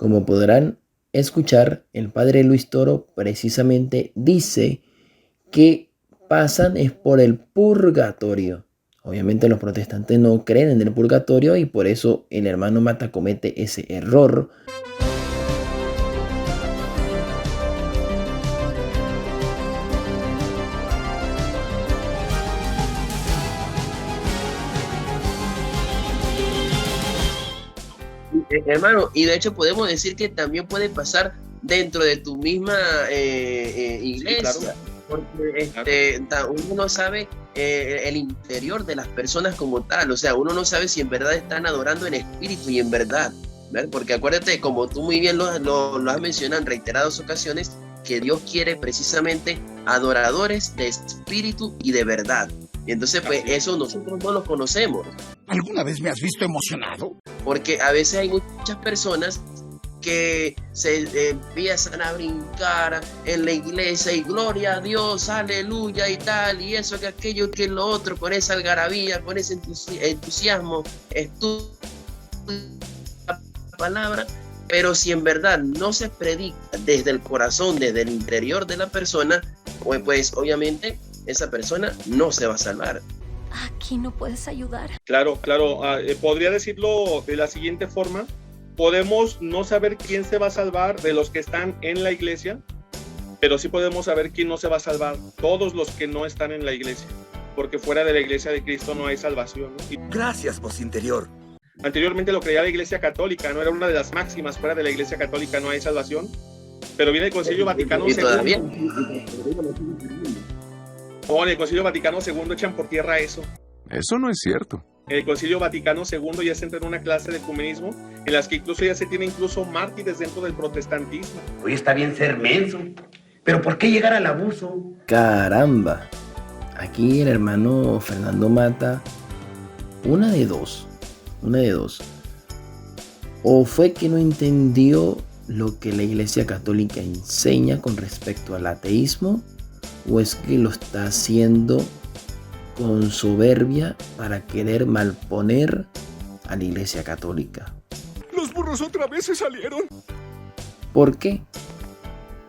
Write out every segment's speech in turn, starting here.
Como podrán escuchar, el padre Luis Toro precisamente dice que pasan es por el purgatorio. Obviamente los protestantes no creen en el purgatorio y por eso el hermano Mata comete ese error. Hermano, y de hecho podemos decir que también puede pasar dentro de tu misma iglesia, sí, claro. Porque uno no sabe el interior de las personas como tal, o sea, uno no sabe si en verdad están adorando en espíritu y en verdad, ¿verdad? Porque acuérdate, como tú muy bien lo has mencionado en reiteradas ocasiones, que Dios quiere precisamente adoradores de espíritu y de verdad. Y entonces, pues, eso nosotros no lo conocemos. ¿Alguna vez me has visto emocionado? Porque a veces hay muchas personas que se empiezan a brincar en la iglesia y gloria a Dios, aleluya y tal, y eso, que aquello, que lo otro, con esa algarabía, con ese entusiasmo, estudia la palabra, pero si en verdad no se predica desde el corazón, desde el interior de la persona, pues obviamente esa persona no se va a salvar. Aquí no puedes ayudar. Claro, podría decirlo de la siguiente forma: podemos no saber quién se va a salvar de los que están en la iglesia, pero sí podemos saber quién no se va a salvar, todos los que no están en la iglesia, porque fuera de la iglesia de Cristo no hay salvación, ¿no? Gracias, voz interior. Anteriormente lo creía la iglesia católica, no era una de las máximas: fuera de la iglesia católica no hay salvación, pero viene el Concilio Vaticano II. En el Concilio Vaticano II echan por tierra eso. Eso no es cierto. El Concilio Vaticano II ya se entra en una clase de ecumenismo en las que incluso ya se tiene incluso mártires dentro del protestantismo. Hoy está bien ser menso, pero ¿por qué llegar al abuso? Caramba, aquí el hermano Fernando Mata, una de dos. O fue que no entendió lo que la Iglesia Católica enseña con respecto al ateísmo, o es que lo está haciendo con soberbia para querer malponer a la Iglesia Católica. Los burros otra vez se salieron. ¿Por qué?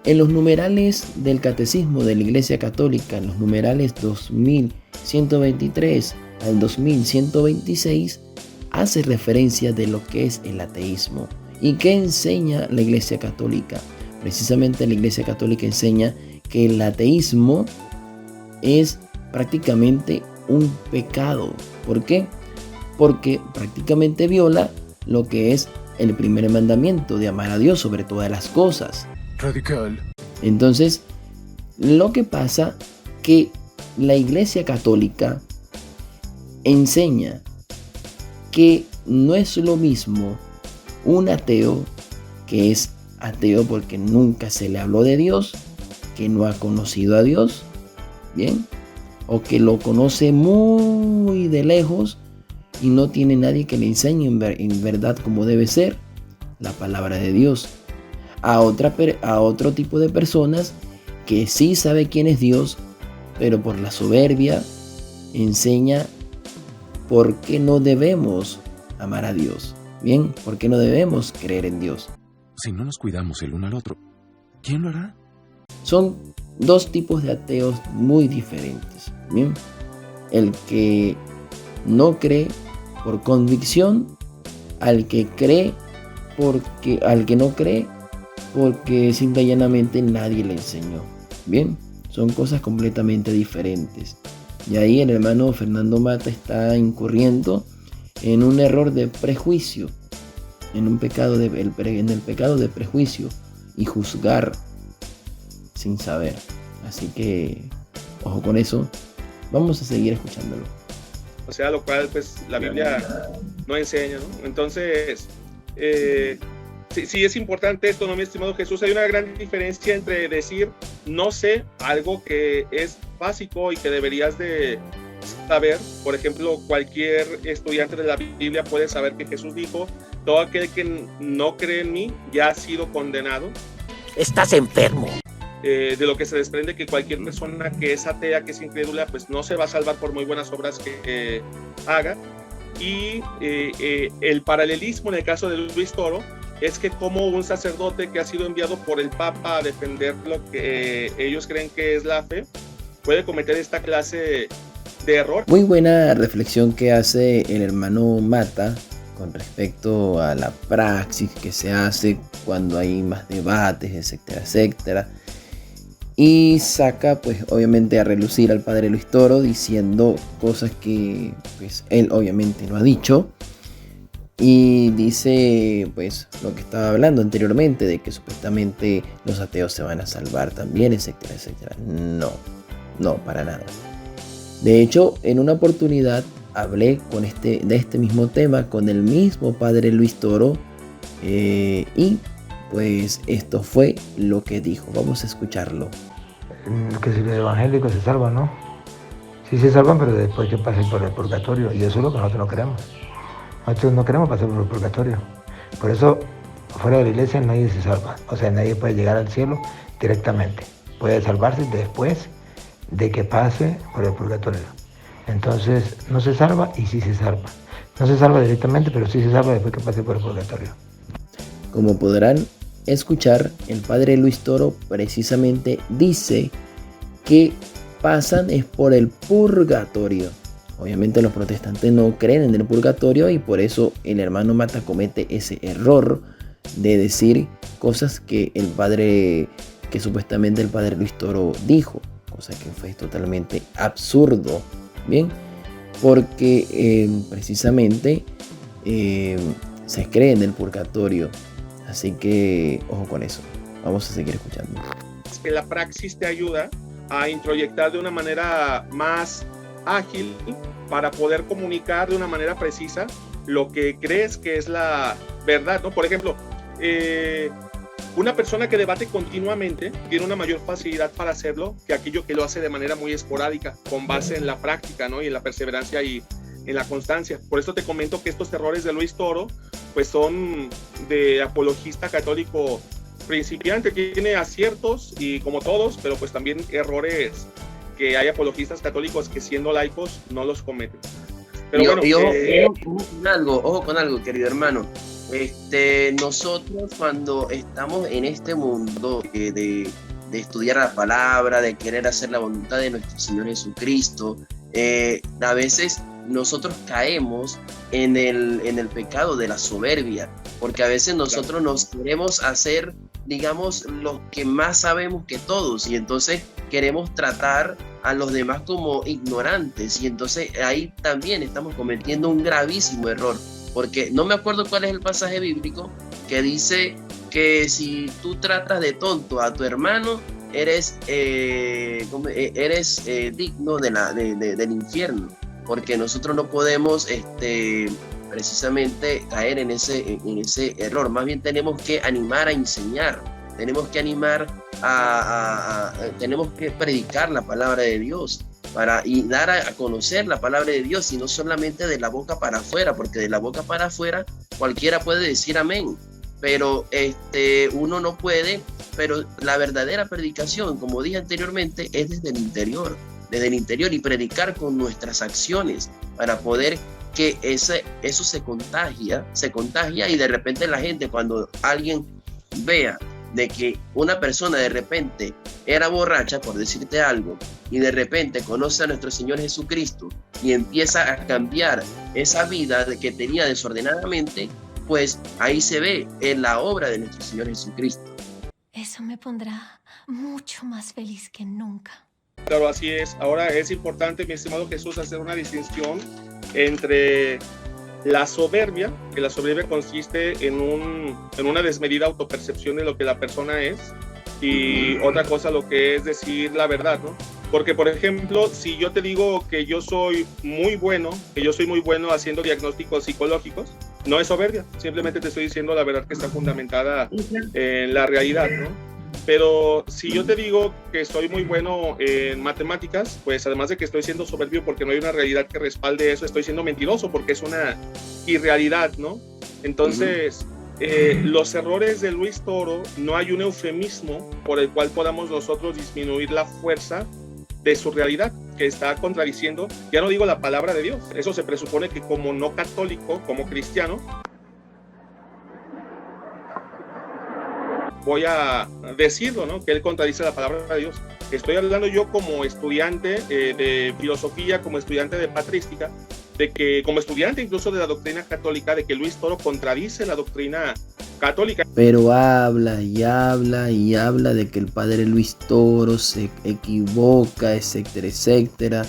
En los numerales del Catecismo de la Iglesia Católica, en los numerales 2123 al 2126, hace referencia de lo que es el ateísmo. ¿Y qué enseña la Iglesia Católica? Precisamente la Iglesia Católica enseña que el ateísmo es prácticamente un pecado. ¿Por qué? Porque prácticamente viola lo que es el primer mandamiento de amar a Dios sobre todas las cosas. Radical. Entonces, lo que pasa que la Iglesia Católica enseña que no es lo mismo un ateo, que es ateo porque nunca se le habló de Dios, que no ha conocido a Dios, ¿bien? O que lo conoce muy de lejos y no tiene nadie que le enseñe en verdad como debe ser la palabra de Dios. A otro tipo de personas que sí sabe quién es Dios, pero por la soberbia enseña por qué no debemos amar a Dios, ¿bien? ¿Por qué no debemos creer en Dios? Si no nos cuidamos el uno al otro, ¿quién lo hará? Son dos tipos de ateos muy diferentes, ¿bien? El que no cree por convicción, al que no cree porque simple y llanamente nadie le enseñó. Bien, son cosas completamente diferentes. Y ahí el hermano Fernando Mata está incurriendo en un error de prejuicio, en el pecado de prejuicio y juzgar sin saber. Así que ojo con eso. Vamos a seguir escuchándolo. O sea, lo cual pues la Biblia no enseña, ¿no? Entonces, sí es importante esto, ¿no, mi estimado Jesús? Hay una gran diferencia entre decir no sé algo que es básico y que deberías de saber. Por ejemplo, cualquier estudiante de la Biblia puede saber que Jesús dijo: todo aquel que no cree en mí ya ha sido condenado. Estás enfermo. De lo que se desprende que cualquier persona que es atea, que es incrédula, pues no se va a salvar por muy buenas obras que haga. Y el paralelismo en el caso de Luis Toro es que como un sacerdote que ha sido enviado por el Papa a defender lo que ellos creen que es la fe, puede cometer esta clase de error. Muy buena reflexión que hace el hermano Mata con respecto a la praxis que se hace cuando hay más debates, etcétera, etcétera. Y saca, pues, obviamente a relucir al padre Luis Toro diciendo cosas que, pues, él obviamente no ha dicho. Y dice, pues, lo que estaba hablando anteriormente, de que supuestamente los ateos se van a salvar también, etcétera, etcétera. No, para nada. De hecho, en una oportunidad hablé de este mismo tema con el mismo padre Luis Toro, y pues esto fue lo que dijo. Vamos a escucharlo. Que si los evangélicos se salvan, ¿no? Sí se salvan, pero después que pasen por el purgatorio, y eso es lo que nosotros no queremos. Nosotros no queremos pasar por el purgatorio. Por eso, fuera de la iglesia nadie se salva. O sea, nadie puede llegar al cielo directamente. Puede salvarse después de que pase por el purgatorio. Entonces, no se salva y sí se salva. No se salva directamente, pero sí se salva después que pase por el purgatorio. Como podrán escuchar, el padre Luis Toro precisamente dice que pasan es por el purgatorio. Obviamente los protestantes no creen en el purgatorio y por eso el hermano Mata comete ese error de decir cosas que supuestamente el padre Luis Toro dijo, cosa que fue totalmente absurdo, bien, porque precisamente se cree en el purgatorio, así que ojo con eso. Vamos a seguir escuchando. Es que la praxis te ayuda a introyectar de una manera más ágil para poder comunicar de una manera precisa lo que crees que es la verdad, ¿no? Por ejemplo, una persona que debate continuamente tiene una mayor facilidad para hacerlo que aquello que lo hace de manera muy esporádica, con base en la práctica, ¿no? Y en la perseverancia y en la constancia. Por eso te comento que estos errores de Luis Toro pues son de apologista católico principiante, tiene aciertos y como todos, pero pues también errores que hay apologistas católicos que siendo laicos no los cometen. Pero ojo con algo, querido hermano. Nosotros cuando estamos en este mundo de estudiar la palabra, de querer hacer la voluntad de nuestro Señor Jesucristo, a veces nosotros caemos en el pecado de la soberbia, porque a veces nosotros nos queremos hacer, digamos, los que más sabemos que todos, y entonces queremos tratar a los demás como ignorantes, y entonces ahí también estamos cometiendo un gravísimo error, porque no me acuerdo cuál es el pasaje bíblico que dice que si tú tratas de tonto a tu hermano, eres digno del infierno, porque nosotros no podemos precisamente caer en ese error. Más bien tenemos que animar a enseñar, tenemos que animar tenemos que predicar la palabra de Dios y dar a conocer la palabra de Dios, y no solamente de la boca para afuera, porque de la boca para afuera cualquiera puede decir amén, pero uno no puede. Pero la verdadera predicación, como dije anteriormente, es desde el interior, y predicar con nuestras acciones para poder que eso se contagia, y de repente la gente, cuando alguien vea de que una persona de repente era borracha, por decirte algo, y de repente conoce a nuestro Señor Jesucristo y empieza a cambiar esa vida que tenía desordenadamente, pues ahí se ve en la obra de nuestro Señor Jesucristo. Eso me pondrá mucho más feliz que nunca. Claro, así es. Ahora es importante, mi estimado Jesús, hacer una distinción entre la soberbia, que la soberbia consiste en una desmedida autopercepción de lo que la persona es, y otra cosa lo que es decir la verdad, ¿no? Porque, por ejemplo, si yo te digo que yo soy muy bueno haciendo diagnósticos psicológicos, no es soberbia, simplemente te estoy diciendo la verdad que está fundamentada en la realidad, ¿no? Pero si yo te digo que soy muy bueno en matemáticas, pues además de que estoy siendo soberbio porque no hay una realidad que respalde eso, estoy siendo mentiroso porque es una irrealidad, ¿no? Entonces, los errores de Luis Toro, no hay un eufemismo por el cual podamos nosotros disminuir la fuerza de su realidad, que está contradiciendo, ya no digo la palabra de Dios, eso se presupone que como no católico, como cristiano, voy a decirlo, ¿no? Que él contradice la palabra de Dios. Estoy hablando yo como estudiante de filosofía, como estudiante de patrística, de que como estudiante incluso de la doctrina católica, de que Luis Toro contradice la doctrina católica. Pero habla y habla y habla de que el padre Luis Toro se equivoca, etcétera, etcétera.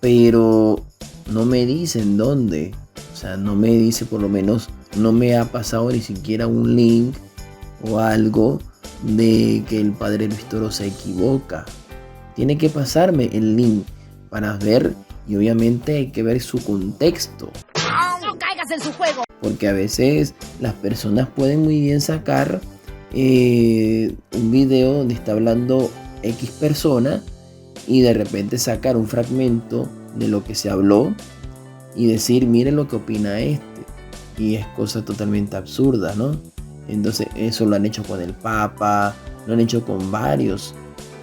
Pero no me dicen dónde. O sea, no me dice, por lo menos no me ha pasado ni siquiera un link o algo de que el padre Luis Toro se equivoca. Tiene que pasarme el link para ver, y obviamente hay que ver su contexto. No caigas en su juego. Porque a veces las personas pueden muy bien sacar un video donde está hablando X persona y de repente sacar un fragmento de lo que se habló y decir, miren lo que opina este. Y es cosa totalmente absurda, ¿no? Entonces eso lo han hecho con el Papa, lo han hecho con varios,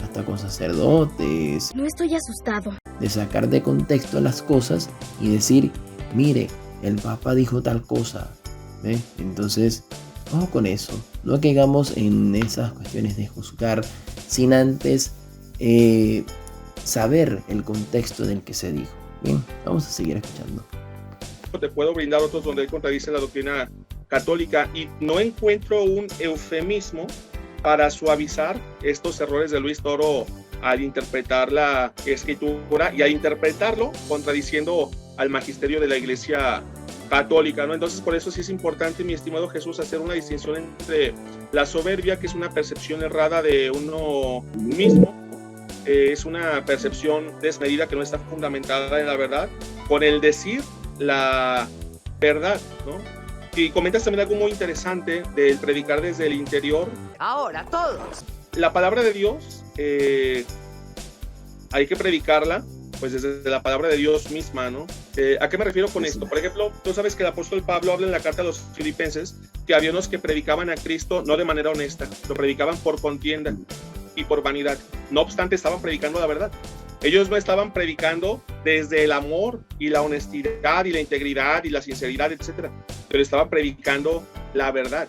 hasta con sacerdotes. No estoy asustado. De sacar de contexto las cosas y decir, mire, el Papa dijo tal cosa, ¿ve? Entonces, ojo con eso. No caigamos en esas cuestiones de juzgar sin antes saber el contexto del que se dijo. Bien, vamos a seguir escuchando. Te puedo brindar otros donde él contradice la doctrina católica y no encuentro un eufemismo para suavizar estos errores de Luis Toro al interpretar la escritura y al interpretarlo contradiciendo al magisterio de la Iglesia católica, ¿no? Entonces, por eso sí es importante, mi estimado Jesús, hacer una distinción entre la soberbia, que es una percepción errada de uno mismo, es una percepción desmedida que no está fundamentada en la verdad, con el decir la verdad, ¿no? Y comentas también algo muy interesante del predicar desde el interior. Ahora todos. La palabra de Dios hay que predicarla pues desde la palabra de Dios misma, ¿no? ¿A qué me refiero con esto? Por ejemplo, tú sabes que el apóstol Pablo habla en la carta a los Filipenses que había unos que predicaban a Cristo no de manera honesta, lo predicaban por contienda y por vanidad. No obstante, estaban predicando la verdad. Ellos no estaban predicando desde el amor y la honestidad y la integridad y la sinceridad, etcétera, pero estaban predicando la verdad.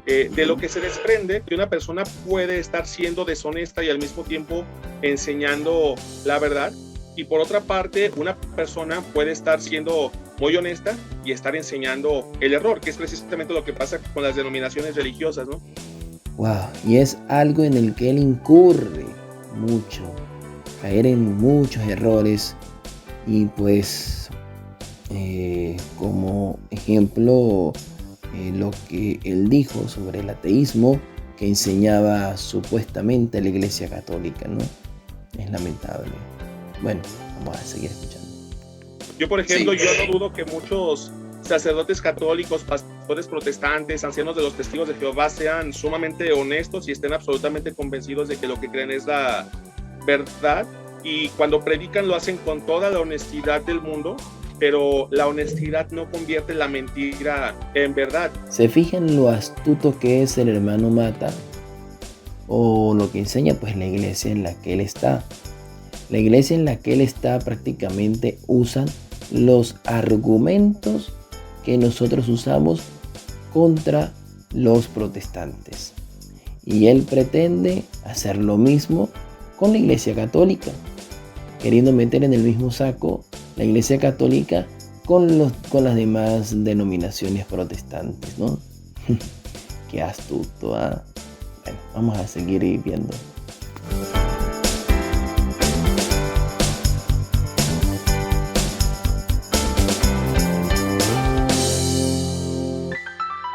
De lo que se desprende que una persona puede estar siendo deshonesta y al mismo tiempo enseñando la verdad, y por otra parte una persona puede estar siendo muy honesta y estar enseñando el error, que es precisamente lo que pasa con las denominaciones religiosas, ¿no? Wow, y es algo en el que él incurre mucho, caer en muchos errores. Y pues como ejemplo lo que él dijo sobre el ateísmo que enseñaba supuestamente la Iglesia Católica, ¿no? Es lamentable. Bueno, vamos a seguir escuchando. Yo, por ejemplo, yo no dudo que muchos sacerdotes católicos, pastores protestantes, ancianos de los testigos de Jehová sean sumamente honestos y estén absolutamente convencidos de que lo que creen es la verdad, y cuando predican lo hacen con toda la honestidad del mundo, pero la honestidad no convierte la mentira en verdad. ¿Se fijan lo astuto que es el hermano Mata? O lo que enseña pues la iglesia en la que él está. La iglesia en la que él está prácticamente usan los argumentos que nosotros usamos contra los protestantes. Y él pretende hacer lo mismo con la Iglesia Católica, queriendo meter en el mismo saco la Iglesia Católica con las demás denominaciones protestantes, ¿no? Qué astuto, ¿ah? Bueno, vamos a seguir viendo.